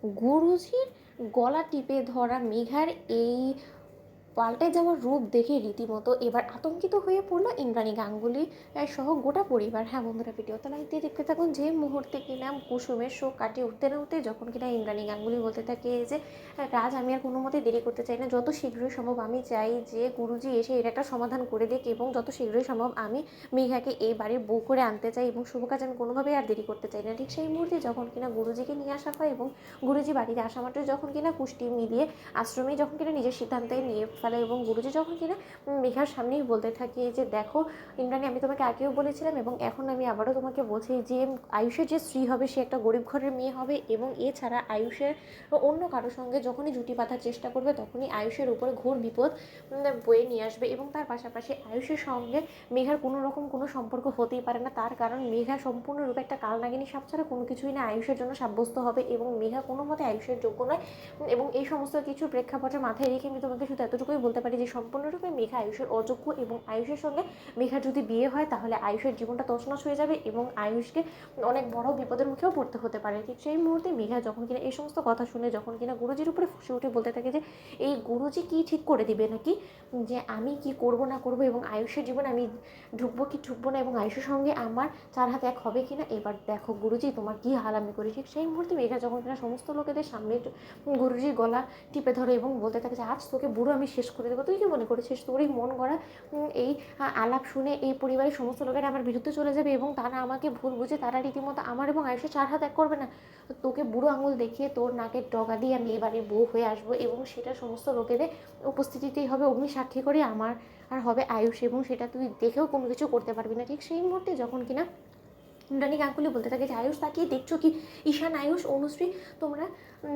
গুরুজির গলা টিপে ধরা মেঘার এই পাল্টে যাওয়ার রূপ দেখে রীতিমতো এবার আতঙ্কিত হয়ে পড়লো ইন্দ্রাণী গাঙ্গুলি সহ গোটা পরিবার। হ্যাঁ বন্ধুরা, ভিডিওতে লাইক দিয়ে দেখতে থাকুন। যে মুহূর্তে কিনা কুসুমের শোক কাটিয়ে উঠতে না উঠতে যখন কিনা ইন্দ্রাণী গাঙ্গুলি বলতে থাকে যে রাজ, আমি আর কোনো মতে দেরি করতে চাই না, যত শীঘ্রই সম্ভব আমি চাই যে গুরুজি এসে এর একটা সমাধান করে দিক এবং যত শীঘ্রই সম্ভব আমি মেঘাকে এই বাড়ির বউ করে আনতে চাই এবং শুভ কাজ আমি কোনোভাবেই আর দেরি করতে চাই না। ঠিক সেই মুহূর্তে যখন কিনা গুরুজিকে নিয়ে আসা হয় এবং গুরুজি বাড়িতে আসা মাত্র যখন কিনা কুষ্টি মিলিয়ে আশ্রমে যখন কিনা নিজের সিদ্ধান্তে নিয়ে ফেলে এবং গুরুজি যখন কিনা মেঘার সামনেই বলতে থাকে যে দেখো ইন্দ্রাণী, আমি তোমাকে আগেও বলেছিলাম এবং এখন আমি আবারও তোমাকে বলছি যে আয়ুষের যে স্ত্রী হবে সে একটা গরিব ঘরের মেয়ে হবে এবং এছাড়া আয়ুষের অন্য কারোর সঙ্গে যখনই জুটি বাঁধার চেষ্টা করবে তখনই আয়ুষের উপরে ঘোর বিপদ বয়ে নিয়ে আসবে এবং তার পাশাপাশি আয়ুষের সঙ্গে মেঘার কোনো রকম কোনো সম্পর্ক হতেই পারে না, তার কারণ মেঘা সম্পূর্ণরূপে একটা কালনাগিনী সাপ ছাড়া কোনো কিছুই না আয়ুষের জন্য সাব্যস্ত হবে এবং মেঘা কোনো মতে আয়ুষের যোগ্য নয়। এবং এই সমস্ত কিছু প্রেক্ষাপটে মাথায় রেখে আমি তোমাকে শুধু এতটুকুই বলতে পারি যে সম্পূর্ণরূপে মেঘা আয়ুষের অযোগ্য এবং আয়ুষের সঙ্গে মেঘার যদি বিয়ে হয় তাহলে আয়ুষের জীবনটা তছনছ হয়ে যাবে এবং আয়ুষকে অনেক বড় বিপদের মুখেও পড়তে হতে পারে। ঠিক সেই মুহূর্তে মেঘা যখন কিনা এই সমস্ত কথা শুনে যখন কিনা গুরুজির উপরে ফুসে উঠে বলতে থাকে যে এই গুরুজি কি ঠিক করে দিবে নাকি যে আমি কি করব না করব এবং আয়ুষের জীবনে আমি ঢুকবো কি ঢুকবো না এবং আয়ুষের সঙ্গে আমার চার হাত এক হবে কিনা, এবার দেখো গুরুজি তোমার কি হাল আমি করি। ঠিক সেই মুহূর্তে মেঘা যখন কিনা সমস্ত লোকেদের সামনে গুরুজির গলা টিপে ধরে এবং বলতে থাকে যে আজ তোকে বুড়ো আমি শেষ করে দেবো, তুই কি মনে করেছিস তোর এই মন গড়া এই আলাপ শুনে এই পরিবারের সমস্ত লোকেরা আমার বিরুদ্ধে চলে যাবে এবং তারা আমাকে ভুল বুঝে তারা রীতিমতো আমার এবং আয়ুষের চার হাত এক করবে না? তোকে বুড়ো আঙুল দেখিয়ে তোর নাকের ডগা দিয়ে আমি এবারে বউ হয়ে আসবো এবং সেটা সমস্ত লোকেদের উপস্থিতিতেই হবে অগ্নি সাক্ষী করে আমার আর হবে আয়ুষ এবং সেটা তুই দেখেও কোনো কিছু করতে পারবি না। ঠিক সেই মুহূর্তে যখন কিনা ইন্দ্রাণী গাঙ্গুলি বলতে থাকে যে আয়ুষ তাকিয়ে দেখছো কি, ঈশান, আয়ুষ, অনুশ্রী, তোমরা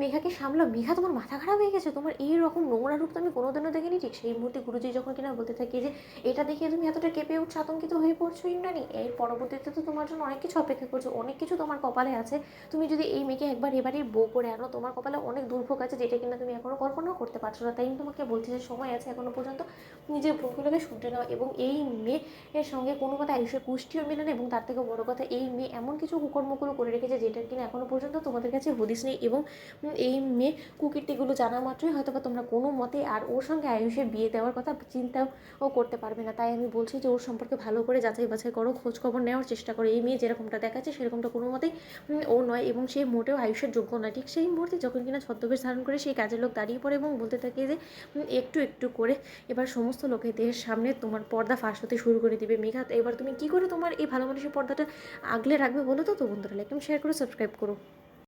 মেঘাকে সামলাও, মেঘা তোমার মাথা খারাপ হয়ে গেছে, তোমার এই রকম নোংরা রূপ তো আমি কোনোদিনও দেখিনি। ঠিক সেই মুহূর্তে গুরুজি যখন কিনা বলতে থাকে যে এটা দেখে তুমি এতটা কেঁপে উঠছো, আতঙ্কিত হয়ে পড়ছো ইন্দ্রাণী, এর পরবর্তীতে তো তোমার জন্য অনেক কিছু অপেক্ষা করছো, অনেক কিছু তোমার কপালে আছে। তুমি যদি এই মেয়েকে একবার এবারেই বউ করে আনো তোমার কপালে অনেক দুর্ভোগ আছে যেটা কিনা তুমি এখনো কল্পনাও করতে পারছো না। তাই আমি তোমাকে বলছি যে সময় আছে এখনো পর্যন্ত নিজের ভুলগুলোকে শুধরে নাও এবং এই মেয়ের সঙ্গে কোনো কথা আয়ুষের কুষ্টিও মেলে না এবং তার থেকে বড় কথা এই মেয়ে এমন কিছু কুকর্মগুলো করে রেখেছে যেটা কিনা এখনো পর্যন্ত তোমাদের কাছে হদিস নেই এবং এই মেয়ে কুকীর্তিগুলো জানা মাত্রই হয়তো বা তোমরা কোনো মতে আর ওর সঙ্গে আয়ুষের বিয়ে দেওয়ার কথা চিন্তাও করতে পারবে না। তাই আমি বলছি যে ওর সম্পর্কে ভালো করে যাচাই বাছাই করো, খোঁজখবর নেওয়ার চেষ্টা করো। এই মেয়ে যেরকমটা দেখাচ্ছে সেরকমটা কোনো মতেই ও নয় এবং সে মোটেও আয়ুষের যোগ্য নয়। ঠিক সেই মুহূর্তে যখন কিনা ছদ্মবেশ ধারণ করে সেই কাজের লোক দাঁড়িয়ে পড়ে এবং বলতে থাকে যে একটু একটু করে এবার সমস্ত লোকেদের সামনে তোমার পর্দা ফাঁস হতে শুরু করে দিবে। মেঘা, এবার তুমি কি করে তোমার এই ভালো মানুষের পর্দাটা আগলে রাখবে বলো তো? বন্ধুরা, লাইক শেয়ার করে সাবস্ক্রাইব করো।